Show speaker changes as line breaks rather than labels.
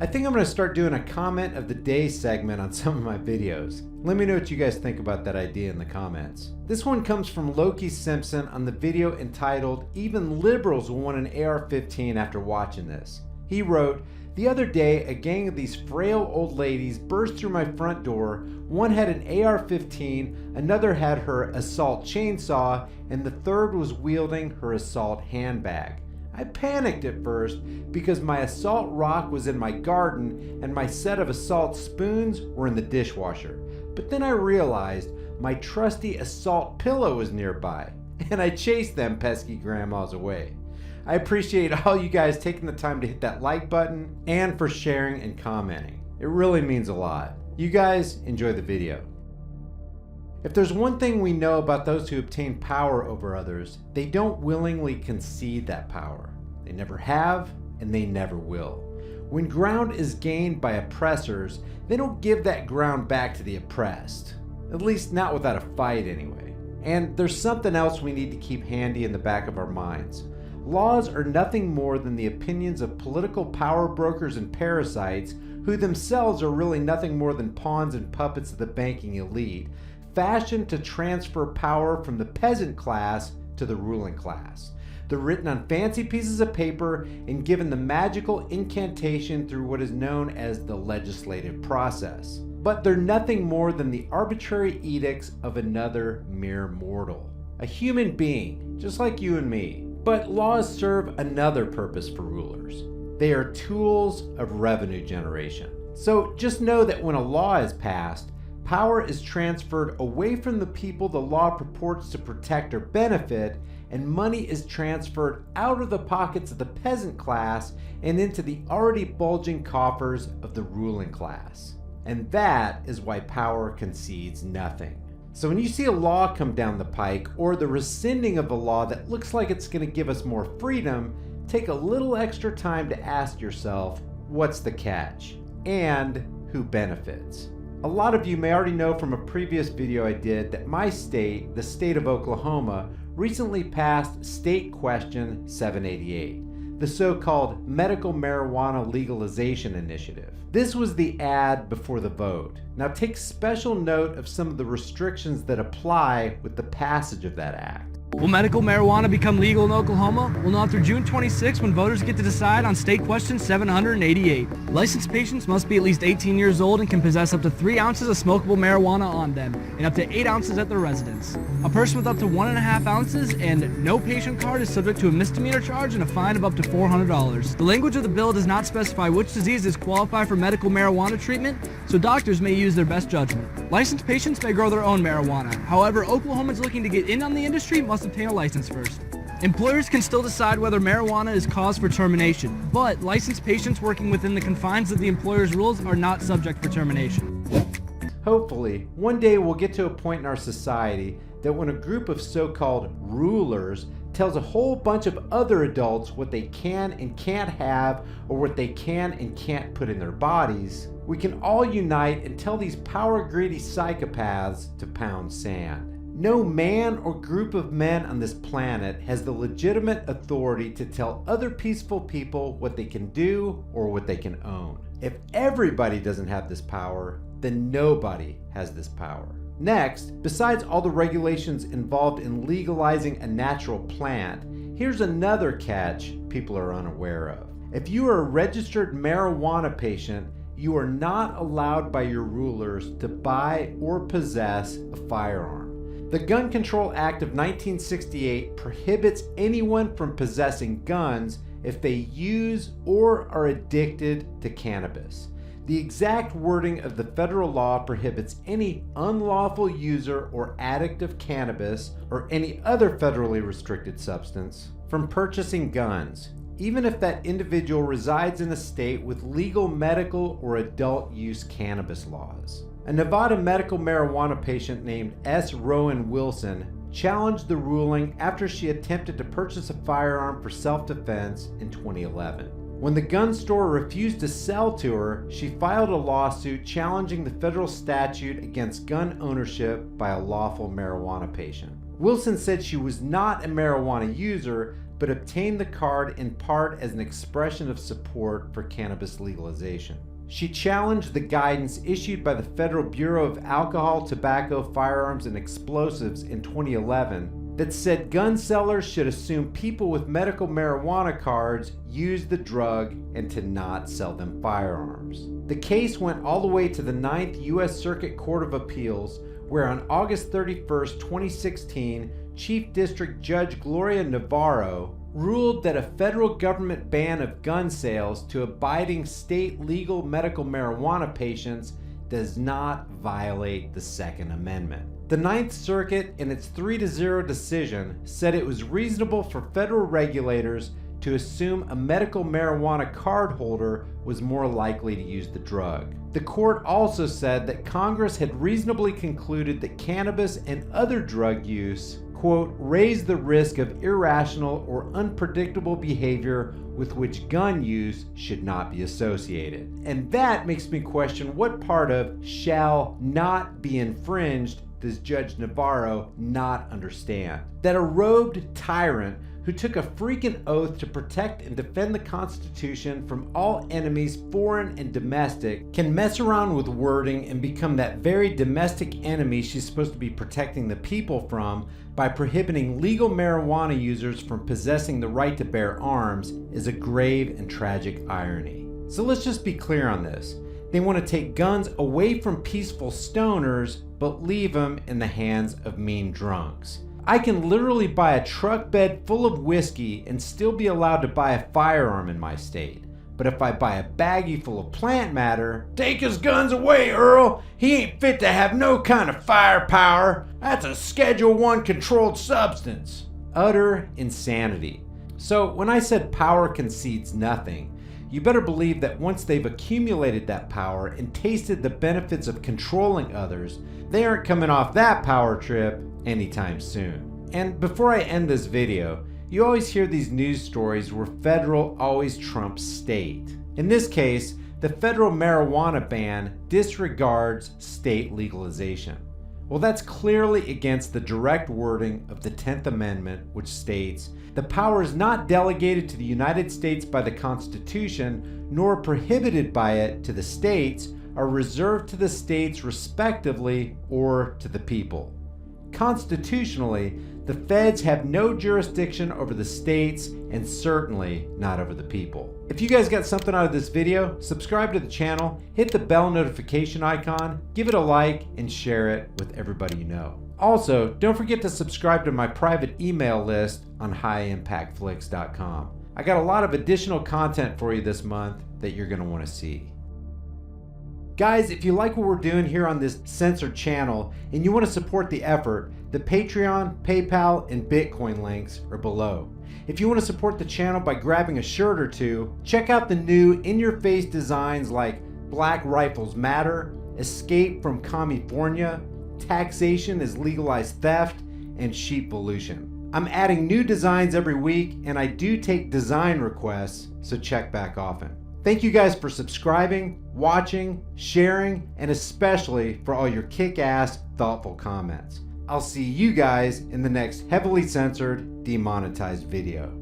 I think I'm going to start doing a comment of the day segment on some of my videos. Let me know what you guys think about that idea in the comments. This one comes from Loki Simpson on the video entitled, "Even Liberals Will Want an AR-15 After Watching This." He wrote, "The other day, a gang of these frail old ladies burst through my front door. One had an AR-15, another had her assault chainsaw, and the third was wielding her assault handbag. I panicked at first because my assault rock was in my garden and my set of assault spoons were in the dishwasher. But then I realized my trusty assault pillow was nearby, and I chased them pesky grandmas away." I appreciate all you guys taking the time to hit that like button and for sharing and commenting. It really means a lot. You guys enjoy the video. If there's one thing we know about those who obtain power over others, they don't willingly concede that power. They never have, and they never will. When ground is gained by oppressors, they don't give that ground back to the oppressed. At least not without a fight anyway. And there's something else we need to keep handy in the back of our minds. Laws are nothing more than the opinions of political power brokers and parasites who themselves are really nothing more than pawns and puppets of the banking elite, fashioned to transfer power from the peasant class to the ruling class. They're written on fancy pieces of paper and given the magical incantation through what is known as the legislative process. But they're nothing more than the arbitrary edicts of another mere mortal. A human being, just like you and me. But laws serve another purpose for rulers. They are tools of revenue generation. So just know that when a law is passed, power is transferred away from the people the law purports to protect or benefit, and money is transferred out of the pockets of the peasant class and into the already bulging coffers of the ruling class. And that is why power concedes nothing. So when you see a law come down the pike, or the rescinding of a law that looks like it's going to give us more freedom, take a little extra time to ask yourself, what's the catch? And who benefits? A lot of you may already know from a previous video I did that my state, the state of Oklahoma, recently passed State Question 788, the so-called Medical Marijuana Legalization Initiative. This was the ad before the vote. Now take special note of some of the restrictions that apply with the passage of that act.
Will medical marijuana become legal in Oklahoma? We'll know through June 26 when voters get to decide on State Question 788. Licensed patients must be at least 18 years old and can possess up to 3 ounces of smokable marijuana on them and up to 8 ounces at their residence. A person with up to 1.5 ounces and no patient card is subject to a misdemeanor charge and a fine of up to $400. The language of the bill does not specify which diseases qualify for medical marijuana treatment, so doctors may use their best judgment. Licensed patients may grow their own marijuana. However, Oklahomans looking to get in on the industry must obtain a license first. Employers can still decide whether marijuana is cause for termination, but licensed patients working within the confines of the employer's rules are not subject for termination.
Hopefully, one day we'll get to a point in our society that when a group of so-called rulers tells a whole bunch of other adults what they can and can't have, or what they can and can't put in their bodies, we can all unite and tell these power-greedy psychopaths to pound sand. No man or group of men on this planet has the legitimate authority to tell other peaceful people what they can do or what they can own. If everybody doesn't have this power, then nobody has this power. Next, besides all the regulations involved in legalizing a natural plant, here's another catch people are unaware of. If you are a registered marijuana patient, you are not allowed by your rulers to buy or possess a firearm. The Gun Control Act of 1968 prohibits anyone from possessing guns if they use or are addicted to cannabis. The exact wording of the federal law prohibits any unlawful user or addict of cannabis or any other federally restricted substance from purchasing guns, even if that individual resides in a state with legal medical or adult use cannabis laws. A Nevada medical marijuana patient named S. Rowan Wilson challenged the ruling after she attempted to purchase a firearm for self-defense in 2011. When the gun store refused to sell to her, she filed a lawsuit challenging the federal statute against gun ownership by a lawful marijuana patient. Wilson said she was not a marijuana user, but obtained the card in part as an expression of support for cannabis legalization. She challenged the guidance issued by the Federal Bureau of Alcohol, Tobacco, Firearms, and Explosives in 2011 that said gun sellers should assume people with medical marijuana cards use the drug and to not sell them firearms. The case went all the way to the 9th U.S. Circuit Court of Appeals, where on August 31st, 2016, Chief District Judge Gloria Navarro ruled that a federal government ban of gun sales to abiding state legal medical marijuana patients does not violate the Second Amendment. The Ninth Circuit, in its 3-0 decision, said it was reasonable for federal regulators to assume a medical marijuana card holder was more likely to use the drug. The court also said that Congress had reasonably concluded that cannabis and other drug use, quote, raise the risk of irrational or unpredictable behavior with which gun use should not be associated. And that makes me question what part of shall not be infringed does Judge Navarro not understand? That a robed tyrant who took a freaking oath to protect and defend the Constitution from all enemies, foreign and domestic, can mess around with wording and become that very domestic enemy she's supposed to be protecting the people from by prohibiting legal marijuana users from possessing the right to bear arms is a grave and tragic irony. So let's just be clear on this. They want to take guns away from peaceful stoners, but leave them in the hands of mean drunks. I can literally buy a truck bed full of whiskey and still be allowed to buy a firearm in my state. But if I buy a baggie full of plant matter, take his guns away, Earl. He ain't fit to have no kind of firepower. That's a Schedule I controlled substance. Utter insanity. So when I said power concedes nothing, you better believe that once they've accumulated that power and tasted the benefits of controlling others, they aren't coming off that power trip anytime soon. And before I end this video, you always hear these news stories where federal always trumps state. In this case, the federal marijuana ban disregards state legalization. Well, that's clearly against the direct wording of the 10th Amendment, which states, "The power is not delegated to the United States by the Constitution, nor prohibited by it to the states, are reserved to the states respectively or to the people." Constitutionally, the feds have no jurisdiction over the states and certainly not over the people. If you guys got something out of this video, subscribe to the channel, hit the bell notification icon, give it a like, and share it with everybody you know. Also, don't forget to subscribe to my private email list on highimpactflix.com. I got a lot of additional content for you this month that you're going to want to see. Guys, if you like what we're doing here on this censored channel and you want to support the effort, the Patreon, PayPal, and Bitcoin links are below. If you want to support the channel by grabbing a shirt or two, check out the new in-your-face designs like Black Rifles Matter, Escape from California, Taxation is Legalized Theft, and Sheepvolution. I'm adding new designs every week, and I do take design requests, so check back often. Thank you guys for subscribing, watching, sharing, and especially for all your kick-ass, thoughtful comments. I'll see you guys in the next heavily censored, demonetized video.